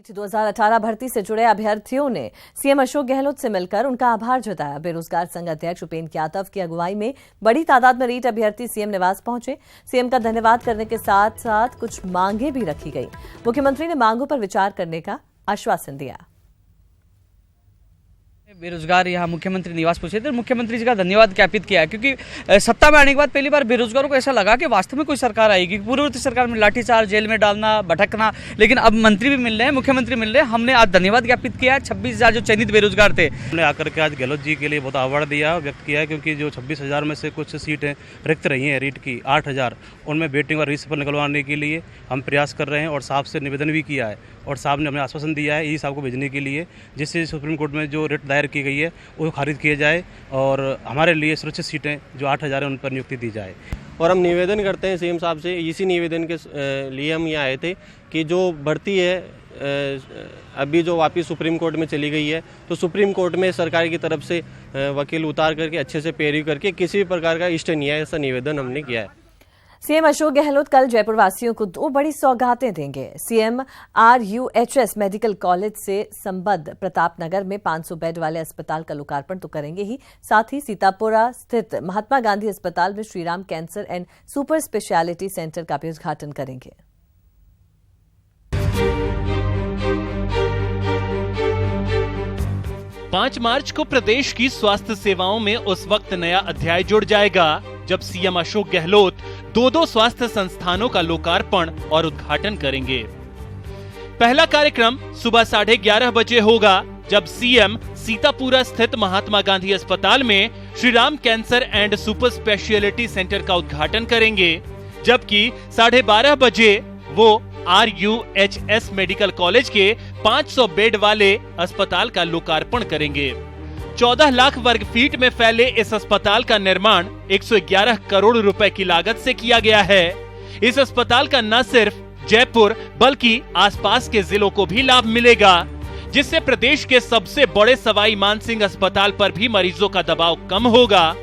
2018 भर्ती से जुड़े अभ्यर्थियों ने सीएम अशोक गहलोत से मिलकर उनका आभार जताया। बेरोजगार संघ अध्यक्ष उपेंद्र यादव की अगुवाई में बड़ी तादाद में रीट अभ्यर्थी सीएम निवास पहुंचे। सीएम का धन्यवाद करने के साथ साथ कुछ मांगे भी रखी गई। मुख्यमंत्री ने मांगों पर विचार करने का आश्वासन दिया। बेरोजगार यहाँ मुख्यमंत्री निवास पहुंचे थे। मुख्यमंत्री जी का धन्यवाद ज्ञापित किया, क्योंकि सत्ता में आने के बाद पहली बार बेरोजगारों को ऐसा लगा कि वास्तव में कोई सरकार आएगी। पूर्ववर्ती सरकार में लाठीचार्ज, जेल में डालना, भटकना, लेकिन अब मंत्री भी मिल रहे हैं, मुख्यमंत्री मिल रहे हैं। हमने आज धन्यवाद ज्ञापित किया। 26,000 जो चयनित बेरोजगार थे, हमने आकर के आज गहलोत जी के लिए बहुत आभार दिया, व्यक्त किया है, क्योंकि जो 26,000 में से कुछ सीटें रिक्त रही हैं रीट की 8,000, उनमें वेटिंग और रीसफल निकलवाने के लिए हम प्रयास कर रहे हैं और साहब से निवेदन भी किया है और साहब ने हमें आश्वासन दिया है ई साहब को भेजने के लिए, जिससे सुप्रीम कोर्ट में जो रिट दायर की गई है वो खारिज किया जाए और हमारे लिए सुरक्षित सीटें जो 8,000 है उन पर नियुक्ति दी जाए। और हम निवेदन करते हैं सीएम साहब से, इसी निवेदन के लिए हम यहाँ आए थे कि जो भर्ती है अभी जो वापस सुप्रीम कोर्ट में चली गई है, तो सुप्रीम कोर्ट में सरकार की तरफ से वकील उतार करके अच्छे से पैरवी करके किसी भी प्रकार का इष्ट न्याय ऐसा निवेदन हमने किया है। सीएम अशोक गहलोत कल जयपुर वासियों को 2 बड़ी सौगातें देंगे। सीएम RUHS मेडिकल कॉलेज से संबद्ध प्रतापनगर में 500 बेड वाले अस्पताल का लोकार्पण तो करेंगे ही, साथ ही सीतापुरा स्थित महात्मा गांधी अस्पताल में Shriram cancer and super speciality centre का भी उद्घाटन करेंगे। पांच मार्च को प्रदेश की स्वास्थ्य सेवाओं में उस वक्त नया अध्याय जुड़ जाएगा जब सीएम अशोक गहलोत 2 स्वास्थ्य संस्थानों का लोकार्पण और उद्घाटन करेंगे। पहला कार्यक्रम सुबह 11:30 बजे होगा, जब सीएम सीतापुरा स्थित महात्मा गांधी अस्पताल में Shriram cancer and super speciality centre का उद्घाटन करेंगे, जबकि 12:30 बजे वो RUHS मेडिकल कॉलेज के 500 बेड वाले अस्पताल का लोकार्पण करेंगे। 14 लाख वर्ग फीट में फैले इस अस्पताल का निर्माण 111 करोड़ रुपए की लागत से किया गया है। इस अस्पताल का न सिर्फ जयपुर बल्कि आसपास के जिलों को भी लाभ मिलेगा, जिससे प्रदेश के सबसे बड़े सवाई मानसिंह अस्पताल पर भी मरीजों का दबाव कम होगा।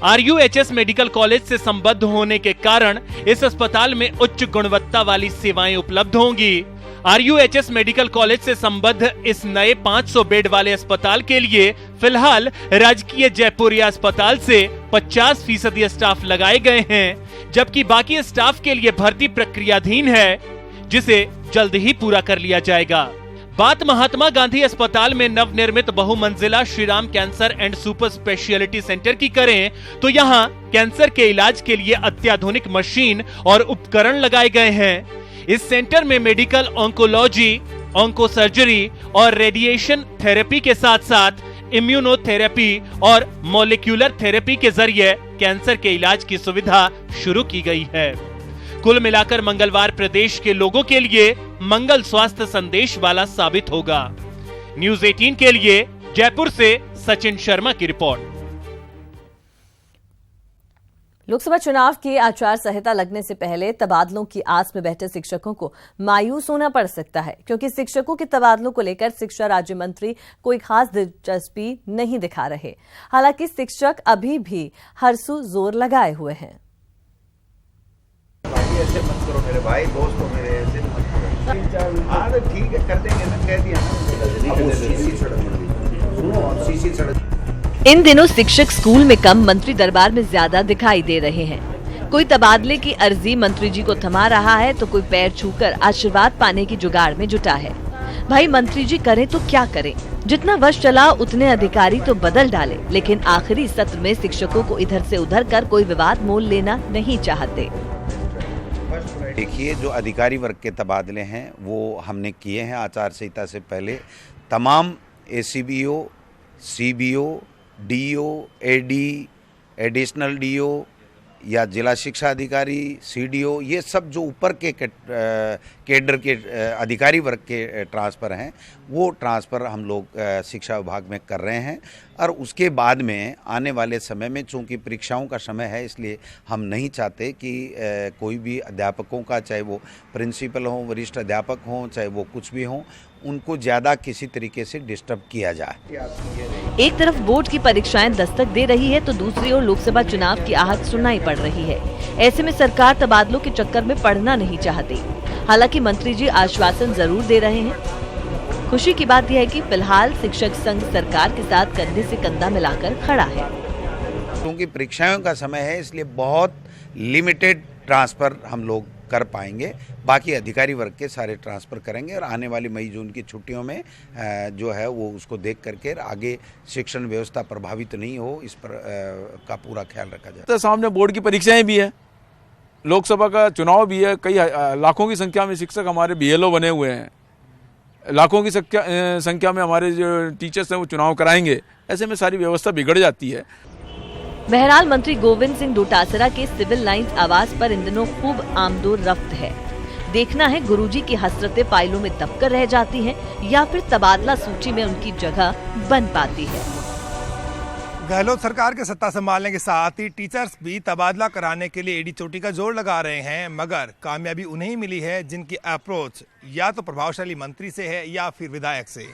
RUHS मेडिकल कॉलेज से संबद्ध होने के कारण इस अस्पताल में उच्च गुणवत्ता वाली सेवाएं उपलब्ध होंगी। RUHS मेडिकल कॉलेज से संबद्ध इस नए 500 बेड वाले अस्पताल के लिए फिलहाल राजकीय जयपुरिया अस्पताल से 50% स्टाफ लगाए गए हैं, जबकि बाकी स्टाफ के लिए भर्ती प्रक्रियाधीन है, जिसे जल्द ही पूरा कर लिया जाएगा। बात महात्मा गांधी अस्पताल में नवनिर्मित बहुमंजिला Shriram cancer and super speciality centre की करें तो यहाँ कैंसर के इलाज के लिए अत्याधुनिक मशीन और उपकरण लगाए गए हैं। इस सेंटर में मेडिकल ऑन्कोलॉजी, ऑन्कोसर्जरी और रेडिएशन थेरेपी के साथ साथ इम्यूनोथेरेपी और मॉलिक्यूलर थेरेपी के जरिए कैंसर के इलाज की सुविधा शुरू की गई है। कुल मिलाकर मंगलवार प्रदेश के लोगों के लिए मंगल स्वास्थ्य संदेश वाला साबित होगा। न्यूज़ 18 के लिए जयपुर से सचिन शर्मा की रिपोर्ट। लोकसभा चुनाव की आचार संहिता लगने से पहले तबादलों की आस में बैठे शिक्षकों को मायूस होना पड़ सकता है, क्योंकि शिक्षकों के तबादलों को लेकर शिक्षा राज्य मंत्री कोई खास दिलचस्पी नहीं दिखा रहे। हालांकि शिक्षक अभी भी हरसू जोर लगाए हुए हैं। ऐसे मत करो मेरे भाई, दोस्त हो मेरे, ऐसे मत करो। ठीक है, कर देंगे ना, कह दिया ना। इन दिनों शिक्षक स्कूल में कम, मंत्री दरबार में ज्यादा दिखाई दे रहे हैं। कोई तबादले की अर्जी मंत्री जी को थमा रहा है तो कोई पैर छूकर आशीर्वाद पाने की जुगाड़ में जुटा है। भाई मंत्री जी करें तो क्या करें, जितना वर्ष चला उतने अधिकारी तो बदल डाले, लेकिन आखिरी सत्र में शिक्षकों को इधर से उधर कर कोई विवाद मोल लेना नहीं चाहते। देखिए, जो अधिकारी वर्ग के तबादले हैं वो हमने किए हैं आचार संहिता से पहले। तमाम ACBO, CBO, DO, AD, additional DO या जिला शिक्षा अधिकारी, CDO, ये सब जो ऊपर के कैडर के अधिकारी वर्ग के ट्रांसफ़र हैं, वो ट्रांसफ़र हम लोग शिक्षा विभाग में कर रहे हैं। और उसके बाद में आने वाले समय में, चूँकि परीक्षाओं का समय है, इसलिए हम नहीं चाहते कि कोई भी अध्यापकों का, चाहे वो प्रिंसिपल हों, वरिष्ठ अध्यापक हों, चाहे वो कुछ भी हों, उनको ज़्यादा किसी तरीके से डिस्टर्ब किया जाए। एक तरफ बोर्ड की परीक्षाएं दस्तक दे रही है तो दूसरी ओर लोकसभा चुनाव की आहट सुनाई पड़ रही है। ऐसे में सरकार तबादलों के चक्कर में पड़ना नहीं चाहती। हालांकि मंत्री जी आश्वासन जरूर दे रहे हैं। खुशी की बात यह है कि फिलहाल शिक्षक संघ सरकार के साथ कंधे से कंधा मिलाकर खड़ा है। क्योंकि परीक्षाओं का समय है, इसलिए बहुत लिमिटेड ट्रांसफ़र हम लोग कर पाएंगे। बाकी अधिकारी वर्ग के सारे ट्रांसफ़र करेंगे और आने वाली मई जून की छुट्टियों में जो है वो उसको देख करके आगे शिक्षण व्यवस्था प्रभावित नहीं हो, इस पर का पूरा ख्याल रखा जाए। तो सामने बोर्ड की परीक्षाएं भी है, लोकसभा का चुनाव भी है, कई लाखों की संख्या में शिक्षक हमारे BLO बने हुए हैं, लाखों की संख्या में हमारे जो टीचर्स हैं वो चुनाव कराएंगे। ऐसे में सारी व्यवस्था बिगड़ जाती है। बहरहाल मंत्री गोविंद सिंह डोटासरा के सिविल लाइंस आवास पर इन दिनों खूब आमदोर रफ्त है। देखना है गुरुजी की हसरतें फाइलों में दबकर रह जाती हैं या फिर तबादला सूची में उनकी जगह बन पाती है। गहलोत सरकार के सत्ता संभालने के साथ ही टीचर्स भी तबादला कराने के लिए एड़ी चोटी का जोर लगा रहे हैं, मगर कामयाबी उन्हें ही मिली है जिनकी अप्रोच या तो प्रभावशाली मंत्री से है या फिर विधायक से।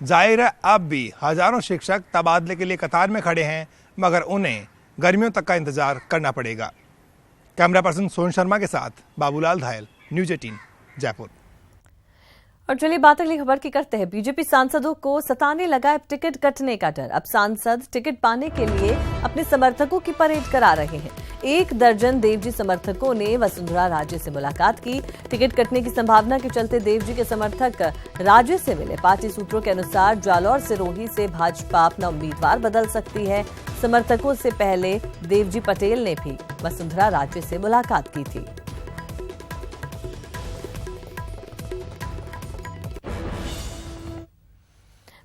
जाहिर है अब भी हजारों शिक्षक तबादले के लिए कतार में खड़े हैं, मगर उन्हें गर्मियों तक का इंतजार करना पड़ेगा। कैमरा पर्सन सोन शर्मा के साथ बाबूलाल धायल, न्यूज़ 18 जयपुर। और चलिए बात अगली खबर की करते हैं। बीजेपी सांसदों को सताने लगा है टिकट कटने का डर। अब सांसद टिकट पाने के लिए अपने समर्थकों की परेड करा रहे हैं। 1 दर्जन देवजी समर्थकों ने वसुंधरा राजे से मुलाकात की। टिकट कटने की संभावना के चलते देवजी के समर्थक राजे से मिले। पार्टी सूत्रों के अनुसार जालौर सिरोही से भाजपा अपना उम्मीदवार बदल सकती है। समर्थकों से पहले देवजी पटेल ने भी वसुंधरा राजे से मुलाकात की थी।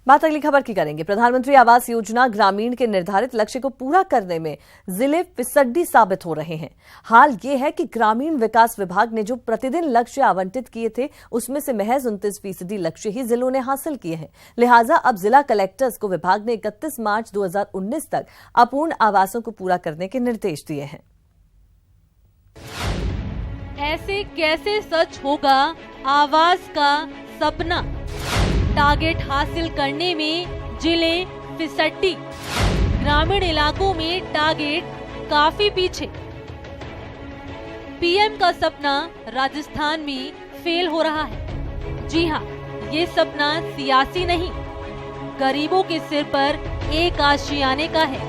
बात अगली खबर की करेंगे। प्रधानमंत्री आवास योजना ग्रामीण के निर्धारित लक्ष्य को पूरा करने में जिले फिसड्डी साबित हो रहे हैं। हाल ये है कि ग्रामीण विकास विभाग ने जो प्रतिदिन लक्ष्य आवंटित किए थे उसमें से महज 29% लक्ष्य ही जिलों ने हासिल किए हैं। लिहाजा अब जिला कलेक्टर्स को विभाग ने 31 मार्च 2019 तक अपूर्ण आवासों को पूरा करने के निर्देश दिए हैं। ऐसे कैसे सच होगा आवास का सपना? टारगेट हासिल करने में जिले फिसड्डी। ग्रामीण इलाकों में टारगेट काफी पीछे। पीएम का सपना राजस्थान में फेल हो रहा है। जी हां, ये सपना सियासी नहीं, गरीबों के सिर पर एक आशियाने का है।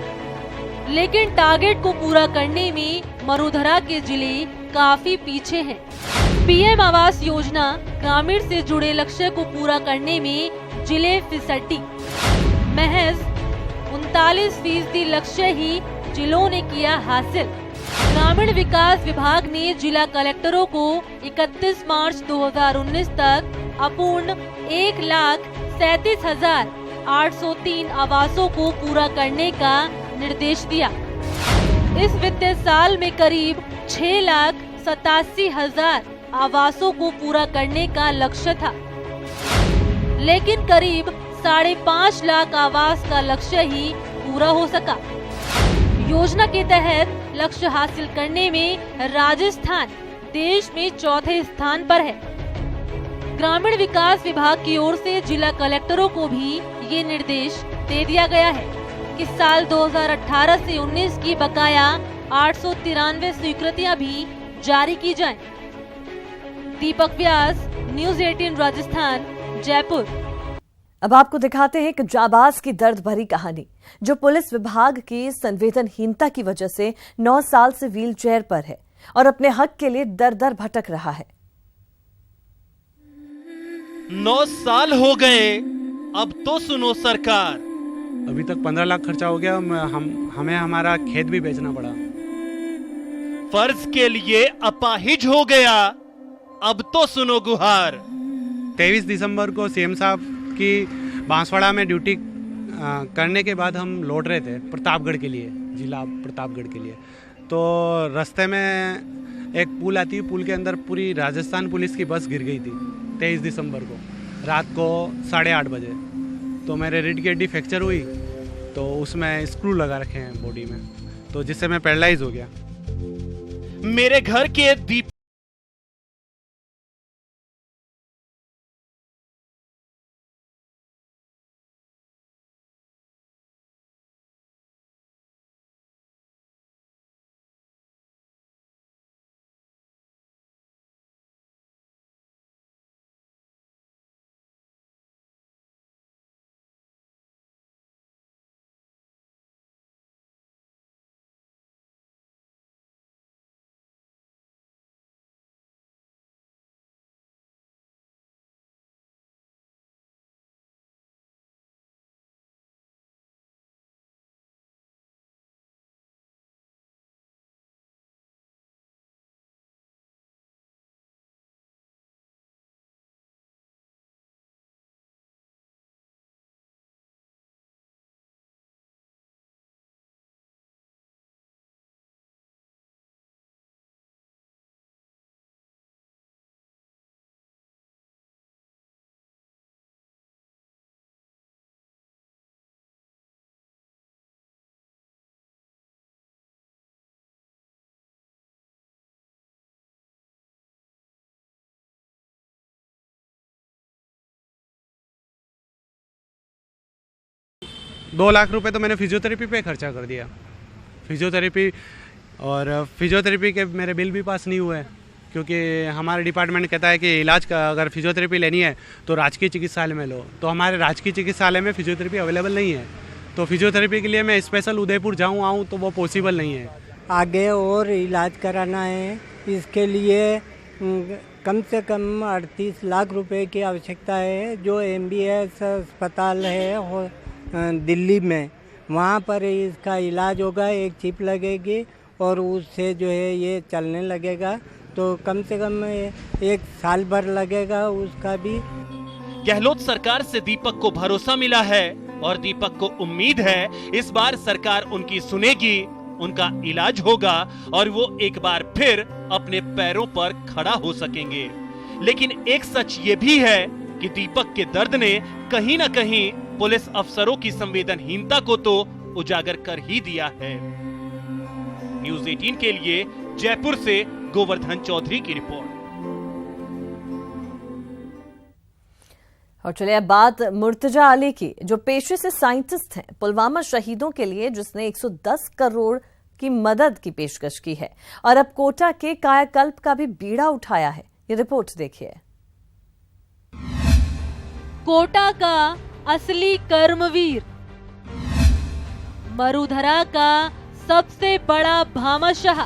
लेकिन टारगेट को पूरा करने में मरुधरा के जिले काफी पीछे हैं। पीएम आवास योजना ग्रामीण से जुड़े लक्ष्य को पूरा करने में जिले फिसड्डी। महज 39% लक्ष्य ही जिलों ने किया हासिल। ग्रामीण विकास विभाग ने जिला कलेक्टरों को 31 मार्च 2019 तक अपूर्ण 1,37,803 आवासों को पूरा करने का निर्देश दिया। इस वित्तीय साल में करीब 6,87,000 आवासों को पूरा करने का लक्ष्य था, लेकिन करीब 5.5 लाख आवास का लक्ष्य ही पूरा हो सका। योजना के तहत लक्ष्य हासिल करने में राजस्थान देश में 4थे स्थान पर है। ग्रामीण विकास विभाग की ओर से जिला कलेक्टरों को भी ये निर्देश दे दिया गया है कि साल 2018 से 19 की बकाया 893 स्वीकृतियां भी जारी की जाएं। दीपक व्यास, न्यूज़ 18 राजस्थान, जयपुर। अब आपको दिखाते हैं एक जाबाज की दर्द भरी कहानी, जो पुलिस विभाग की संवेदनहीनता की वजह से 9 साल से व्हील चेयर पर है और अपने हक के लिए दर दर भटक रहा है। 9 साल हो गए, अब तो सुनो सरकार। अभी तक 15 लाख खर्चा हो गया, हमें हमारा खेत भी बेचना पड़ा। फर्ज के लिए अपाहिज हो गया, अब तो सुनो गुहार। 23 दिसंबर को सीएम साहब की बांसवाड़ा में ड्यूटी करने के बाद हम लौट रहे थे प्रतापगढ़ के लिए, जिला प्रतापगढ़ के लिए। तो रास्ते में एक पुल आती है, पुल के अंदर पूरी राजस्थान पुलिस की बस गिर गई थी 23 दिसंबर को रात को 8:30 बजे। तो मेरे रीढ़ की हड्डी फ्रैक्चर हुई, तो उसमें स्क्रू लगा रखे हैं बॉडी में, तो जिससे मैं पैरालाइज हो गया। मेरे घर के दीप 2 लाख रुपए तो मैंने फिजियोथेरेपी पे खर्चा कर दिया। फिजियोथेरेपी के मेरे बिल भी पास नहीं हुए, क्योंकि हमारे डिपार्टमेंट कहता है कि इलाज का अगर फिजियोथेरेपी लेनी है तो राजकीय चिकित्सालय में लो, तो हमारे राजकीय चिकित्सालय में फिजियोथेरेपी अवेलेबल नहीं है। तो फिजियोथेरेपी के लिए मैं स्पेशल उदयपुर आऊँ तो वो पॉसिबल नहीं है। आगे और इलाज कराना है, इसके लिए कम से कम 38 लाख रुपए की आवश्यकता है। जो MBS अस्पताल है दिल्ली में, वहाँ पर इसका इलाज होगा, एक चिप लगेगी और उससे जो है ये चलने लगेगा, तो कम से कम 1 साल भर लगेगा उसका भी। गहलोत सरकार से दीपक को भरोसा मिला है और दीपक को उम्मीद है इस बार सरकार उनकी सुनेगी, उनका इलाज होगा और वो एक बार फिर अपने पैरों पर खड़ा हो सकेंगे। लेकिन एक सच ये भी है कि दीपक के दर्द ने कहीं न कहीं पुलिस अफसरों की संवेदनहीनता को तो उजागर कर ही दिया है। न्यूज़ 18 के लिए जयपुर से गोवर्धन चौधरी की रिपोर्ट। और चलिए अब बात मुर्तजा अली की, जो पेशे से साइंटिस्ट हैं, पुलवामा शहीदों के लिए जिसने 110 करोड़ की मदद की पेशकश की है और अब कोटा के कायाकल्प का भी बीड़ा उठाया है। ये रिपोर्ट देखिए। कोटा का असली कर्मवीर, मरुधरा का सबसे बड़ा भामाशाह,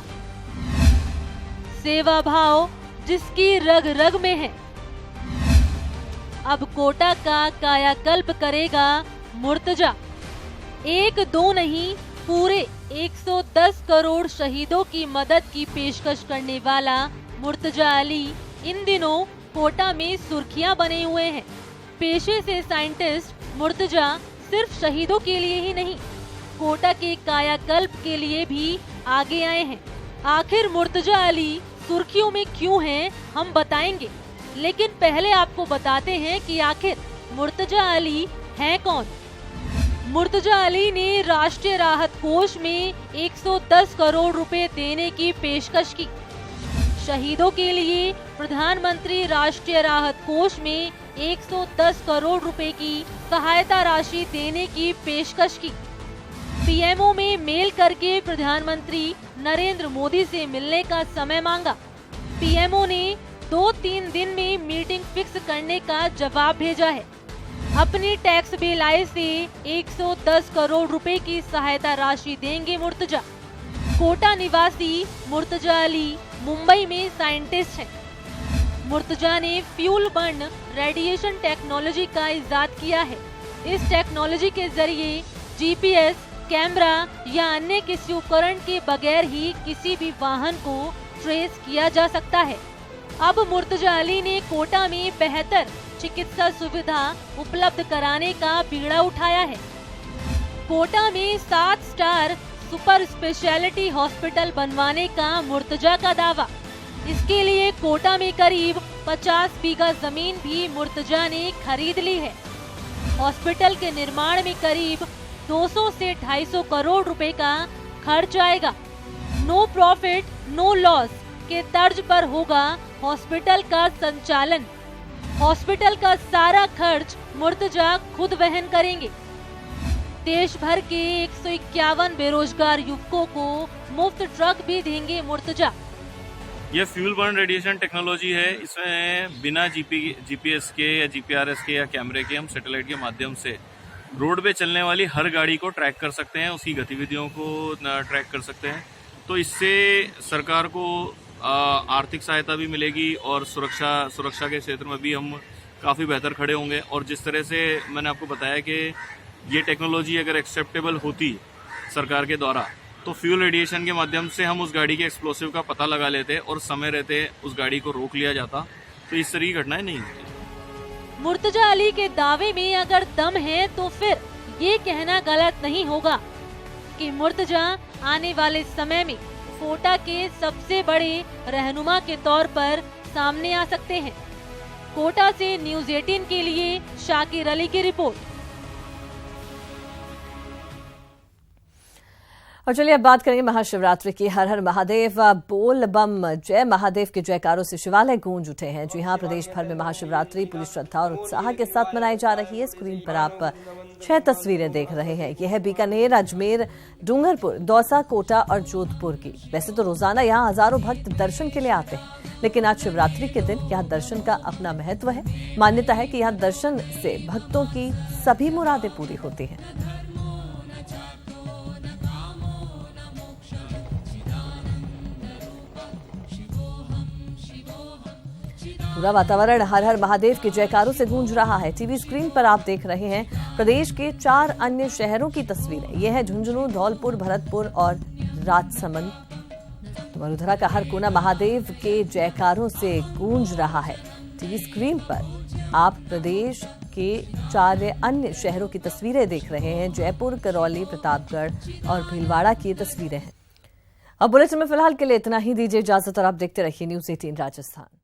सेवा भाव जिसकी रग रग में है, अब कोटा का कायाकल्प करेगा मुर्तजा। 1-2 नहीं, पूरे 110 करोड़ शहीदों की मदद की पेशकश करने वाला मुर्तजा अली इन दिनों कोटा में सुर्खियां बने हुए हैं। पेशे से साइंटिस्ट मुर्तजा सिर्फ शहीदों के लिए ही नहीं, कोटा के कायाकल्प के लिए भी आगे आए हैं। आखिर मुर्तजा अली सुर्खियों में क्यों हैं, हम बताएंगे, लेकिन पहले आपको बताते हैं कि आखिर मुर्तजा अली हैं कौन। मुर्तजा अली ने राष्ट्रीय राहत कोष में 110 करोड़ रुपए देने की पेशकश की। शहीदों के लिए प्रधानमंत्री राष्ट्रीय राहत कोष में 110 करोड़ रुपए की सहायता राशि देने की पेशकश की। पीएमओ में मेल करके प्रधानमंत्री नरेंद्र मोदी से मिलने का समय मांगा। पीएमओ ने 2-3 दिन में मीटिंग फिक्स करने का जवाब भेजा है। अपनी टैक्स बिल आय से 110 करोड़ रुपए की सहायता राशि देंगे मुर्तजा। कोटा निवासी मुर्तजा अली मुंबई में साइंटिस्ट हैं। मुर्तजा ने फ्यूल बर्न रेडिएशन टेक्नोलॉजी का इजाद किया है। इस टेक्नोलॉजी के जरिए जीपीएस, कैमरा या अन्य किसी उपकरण के बगैर ही किसी भी वाहन को ट्रेस किया जा सकता है। अब मुर्तजा अली ने कोटा में बेहतर चिकित्सा सुविधा उपलब्ध कराने का बीड़ा उठाया है। कोटा में 7 स्टार सुपर स्पेशलिटी हॉस्पिटल बनवाने का मुर्तजा का दावा। इसके लिए कोटा में करीब 50 बीघा जमीन भी मुर्तजा ने खरीद ली है। हॉस्पिटल के निर्माण में करीब 200 से 250 करोड़ रुपए का खर्च आएगा। नो प्रॉफिट नो लॉस के तर्ज पर होगा हॉस्पिटल का संचालन। हॉस्पिटल का सारा खर्च मुर्तजा खुद वहन करेंगे। देश भर के 151 बेरोजगार युवकों को मुफ्त ट्रक भी देंगे मुर्तजा। ये फ्यूल बर्न रेडिएशन टेक्नोलॉजी है। इसमें बिना जीपीएस के या जीपीआरएस के या कैमरे के हम सैटेलाइट के माध्यम से रोड पे चलने वाली हर गाड़ी को ट्रैक कर सकते हैं, उसकी गतिविधियों को ट्रैक कर सकते हैं। तो इससे सरकार को आर्थिक सहायता भी मिलेगी और सुरक्षा के क्षेत्र में भी हम काफ़ी बेहतर खड़े होंगे। और जिस तरह से मैंने आपको बताया कि ये टेक्नोलॉजी अगर एक्सेप्टेबल होती सरकार के द्वारा, तो फ्यूल रेडिएशन के माध्यम से हम उस गाड़ी के एक्सप्लोसिव का पता लगा लेते और समय रहते उस गाड़ी को रोक लिया जाता, तो इस तरह की घटनाएं नहीं होती। मुर्तजा अली के दावे में अगर दम है तो फिर ये कहना गलत नहीं होगा कि मुर्तजा आने वाले समय में कोटा के सबसे बड़े रहनुमा के तौर पर सामने आ सकते हैं। कोटा से न्यूज़ 18 के लिए शाकिर अली की रिपोर्ट। और चलिए अब बात करेंगे महाशिवरात्रि की। हर हर महादेव बोल बम जय महादेव के जयकारों से शिवालय गूंज उठे हैं। जी हां, प्रदेश भर में महाशिवरात्रि पूरी श्रद्धा और उत्साह के साथ मनाई जा रही है। स्क्रीन पर आप 6 तस्वीरें देख रहे हैं। यह है बीकानेर, अजमेर, डूंगरपुर, दौसा, कोटा और जोधपुर की। वैसे तो रोजाना यहाँ हजारों भक्त दर्शन के लिए आते हैं, लेकिन आज शिवरात्रि के दिन यहाँ दर्शन का अपना महत्व है। मान्यता है कि यहाँ दर्शन से भक्तों की सभी मुरादें पूरी होती हैं। पूरा वातावरण हर हर महादेव के जयकारों से गूंज रहा है। टीवी स्क्रीन पर आप देख रहे हैं प्रदेश के 4 अन्य शहरों की तस्वीरें। यह है झुंझुनू, धौलपुर, भरतपुर और राजसमंद। तो वडोदरा का हर कोना महादेव के जयकारों से गूंज रहा है। टीवी स्क्रीन पर आप प्रदेश के 4 अन्य शहरों की तस्वीरें देख रहे हैं। जयपुर, करौली, प्रतापगढ़ और भीलवाड़ा की तस्वीरें हैं। अब बुलेटिन में फिलहाल के लिए इतना ही। दीजिए इजाजत और आप देखते रहिए न्यूज़ 18 राजस्थान।